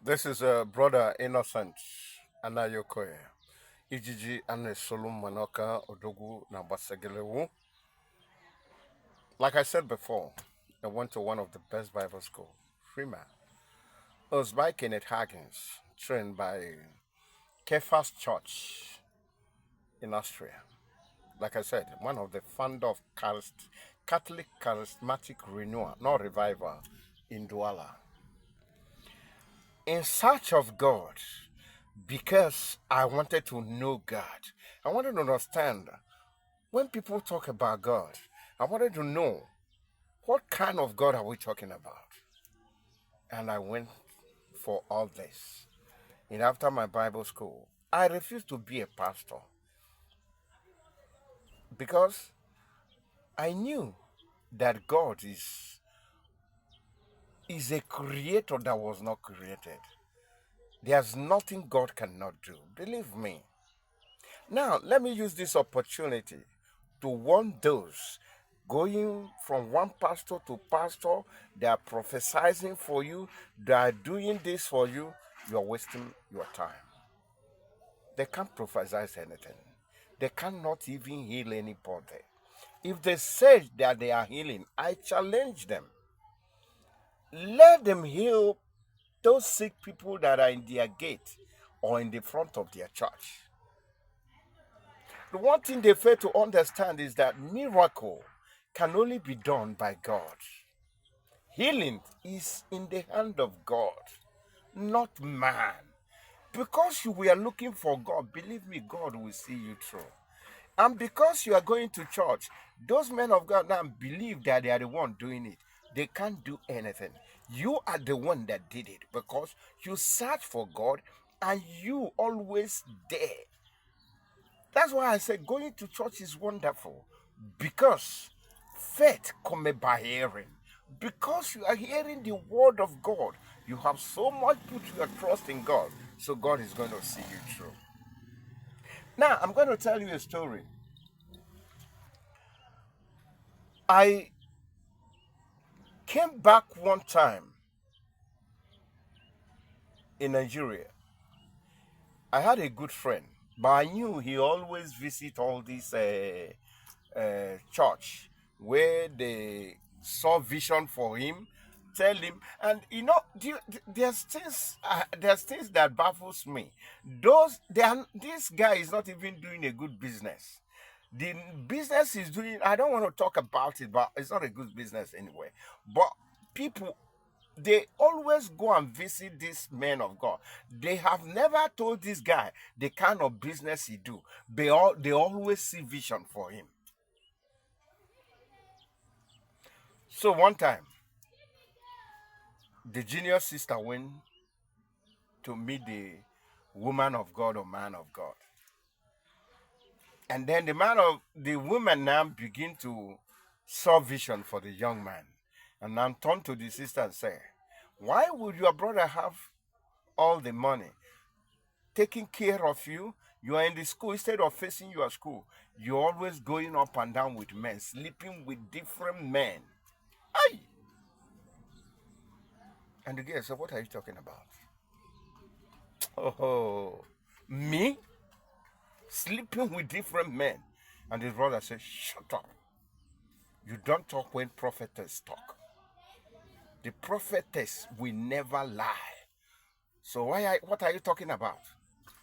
This is brother Innocent Anayokoye. Ijiji Ane Solum Manoka Odogu Nabasegelewu. Like I said before, I went to one of the best Bible school, Freeman. It was by Kenneth Hagins, trained by Kephas Church in Austria. Like I said, one of the founder of Catholic Charismatic Renewal, not Revival, in Douala. In search of God, because I wanted to know God. I wanted to understand when people talk about God, I wanted to know what kind of God are we talking about? And I went for all this. And after my Bible school, I refused to be a pastor because I knew that God is a creator that was not created. There's nothing God cannot do. Believe me. Now, let me use this opportunity to warn those going from one pastor to pastor, they are prophesying for you, they are doing this for you, you are wasting your time. They can't prophesy anything. They cannot even heal anybody. If they say that they are healing, I challenge them. Let them heal those sick people that are in their gate or in the front of their church. The one thing they fail to understand is that miracle can only be done by God. Healing is in the hand of God, not man. Because you were looking for God, believe me, God will see you through. And because you are going to church, those men of God now believe that they are the one doing it. They can't do anything. You are the one that did it because you search for God and you always there. That's why I said going to church is wonderful because faith comes by hearing. Because you are hearing the word of God, you have so much put your trust in God, so God is going to see you through. Now, I'm going to tell you a story. I came back one time in Nigeria. I had a good friend, but I knew he always visit all these church where they saw vision for him, tell him, and there's things that baffles me. This guy is not even doing a good business. The business he's doing, I don't want to talk about it, but it's not a good business anyway. But people, they always go and visit this man of God. They have never told this guy the kind of business he do. They always see vision for him. So one time, the junior sister went to meet the woman of God or man of God. And then the woman now begin to saw vision for the young man. And now turn to the sister and say, why would your brother have all the money, taking care of you? You are in the school, instead of facing your school, you're always going up and down with men, sleeping with different men. Aye. And the girl said, what are you talking about? Oh, me? Sleeping with different men. And his brother said, shut up. You don't talk when prophetess talk. The prophetess will never lie. So what are you talking about?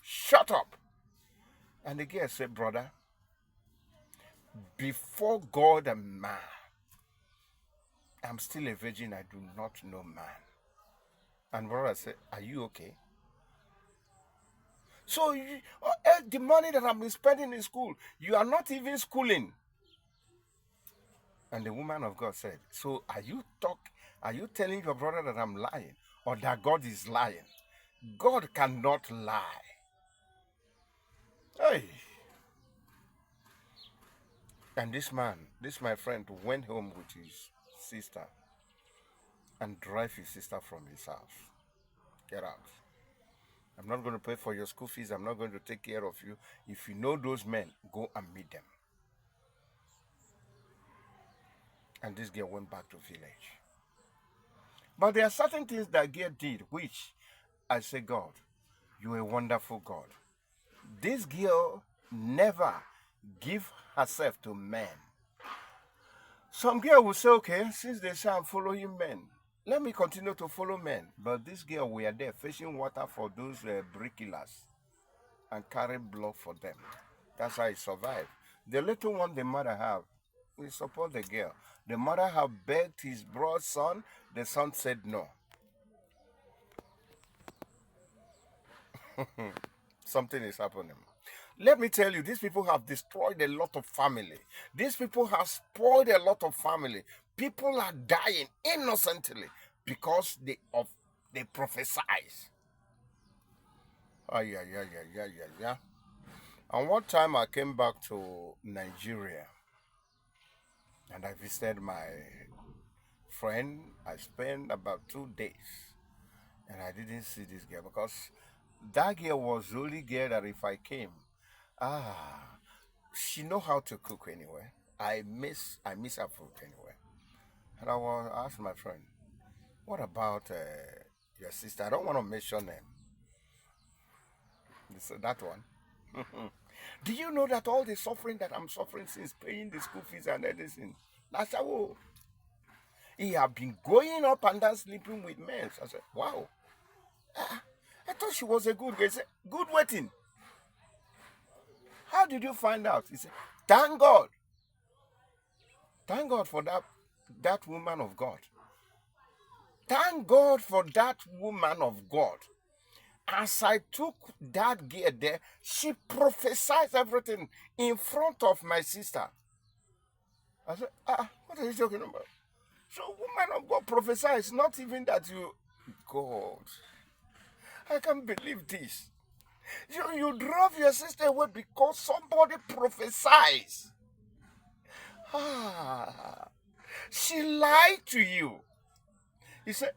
Shut up. And the girl said, brother, before God and man, I'm still a virgin. I do not know man. And brother said, are you okay? So the money that I'm spending in school, you are not even schooling. And the woman of God said, so are you telling your brother that I'm lying or that God is lying? God cannot lie. Hey. And this my friend, went home with his sister and drive his sister from his house. Get out. I'm not going to pay for your school fees. I'm not going to take care of you. If you know those men, go and meet them. And this girl went back to village. But there are certain things that girl did which I say, God, you're a wonderful God. This girl never give herself to men. Some girl will say, okay, since they say I'm following men, let me continue to follow men. But this girl, we are there fetching water for those bricklayers and carry block for them. That's how he survived. The little one the mother have, we support the girl. The mother have begged his broad son. The son said no. Something is happening. Let me tell you, these people have destroyed a lot of family. These people have spoiled a lot of family. People are dying innocently because they prophesize. Ah, yeah, yeah, yeah, yeah, yeah, yeah. And one time I came back to Nigeria and I visited my friend. I spent about 2 days and I didn't see this girl because that girl was the only girl that if I came, ah, she know how to cook anyway. I miss her food anyway. And I asked my friend, what about your sister? I don't want to mention name. He said, that one. Do you know that all the suffering that I'm suffering since paying the school fees and everything? That's how he have been going up and down sleeping with men. So I said, wow. I thought she was a good girl. He said, good waiting. How did you find out? He said, thank God. Thank God for that woman of God. Thank God for that woman of God. As I took that girl there, she prophesied everything in front of my sister. I said, what are you talking about? So, woman of God prophesies, not even that you. God, I can't believe this. You drove your sister away because somebody prophesies. She lied to you. He said,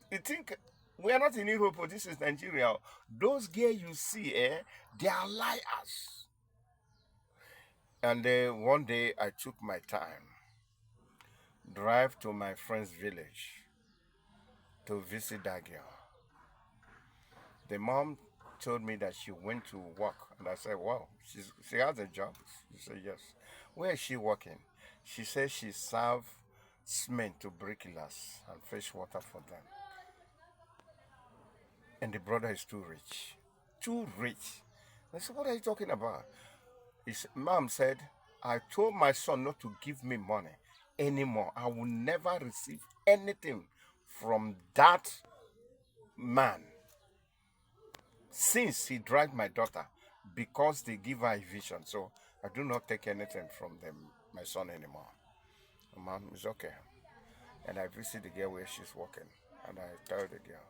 you think we are not in Europe, but this is Nigeria. Those girls you see, they are liars. And one day I took my time, drive to my friend's village to visit that girl. The mom told me that she went to work, and I said, wow, she has a job. She said, yes. Where is she working? She said she serves cement to bricklayers and fresh water for them. And the brother is too rich. Too rich. I said, what are you talking about? His mom said, I told my son not to give me money anymore. I will never receive anything from that man since he dragged my daughter because they give her a vision. So I do not take anything from them, my son anymore. Mom, it's okay. And I visit the girl where she's working. And I tell the girl,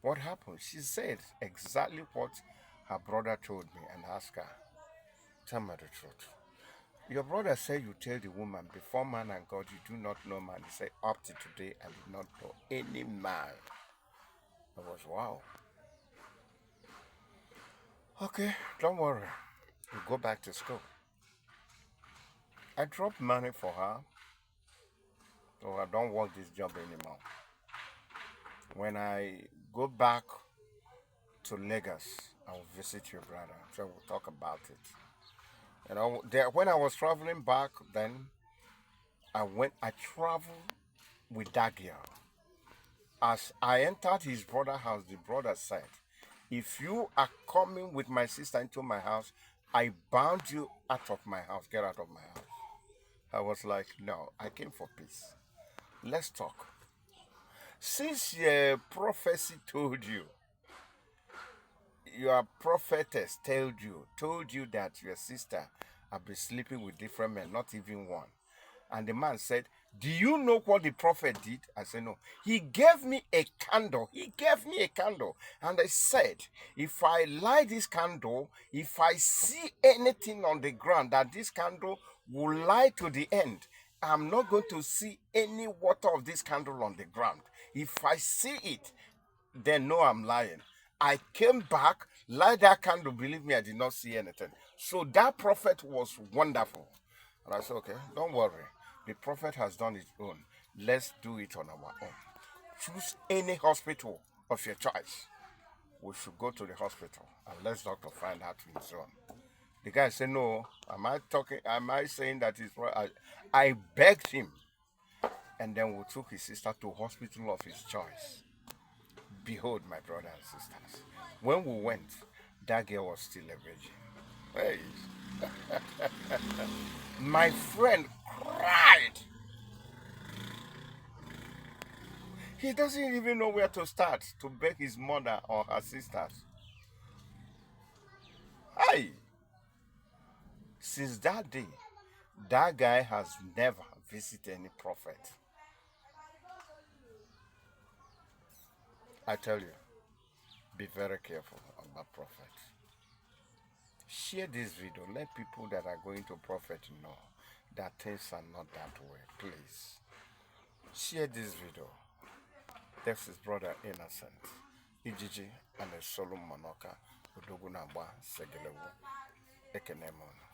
what happened? She said exactly what her brother told me and asked her, tell me the truth. Your brother said you tell the woman, before man and God, you do not know man. He said, up to today, I did not know any man. I was, wow. Okay, don't worry. You go back to school. I dropped money for her, so I don't want this job anymore. When I go back to Lagos, I will visit your brother. So we'll talk about it. When I was traveling back, then I traveled with that girl. As I entered his brother's house, the brother said, if you are coming with my sister into my house, I bound you out of my house. Get out of my house. I was like, no, I came for peace. Let's talk. Since your prophecy told you, your prophetess told you that your sister had been sleeping with different men, not even one. And the man said, do you know what the prophet did? I said, no. He gave me a candle. He gave me a candle. And I said, if I light this candle, if I see anything on the ground, that this candle will light to the end, I'm not going to see any water of this candle on the ground. If I see it, then no, I'm lying. I came back, light that candle. Believe me, I did not see anything. So that prophet was wonderful. And I said, okay, don't worry. The prophet has done his own. Let's do it on our own. Choose any hospital of your choice. we should go to the hospital and let's doctor find out his own. The guy said, no, am I saying that he's right? I begged him. And then we took his sister to hospital of his choice. Behold, my brothers and sisters, when we went, that girl was still a virgin. Hey. My friend cried. He doesn't even know where to start to beg his mother or her sisters. Hey, since that day, that guy has never visited any prophet. I tell you, be very careful about prophets. Share this video. Let people that are going to prophet know that things are not that way. Please. Share this video. This is Brother Innocent. Ijiji and a Solomon Monoka. Udogunaba Segelewu. Ekenemon.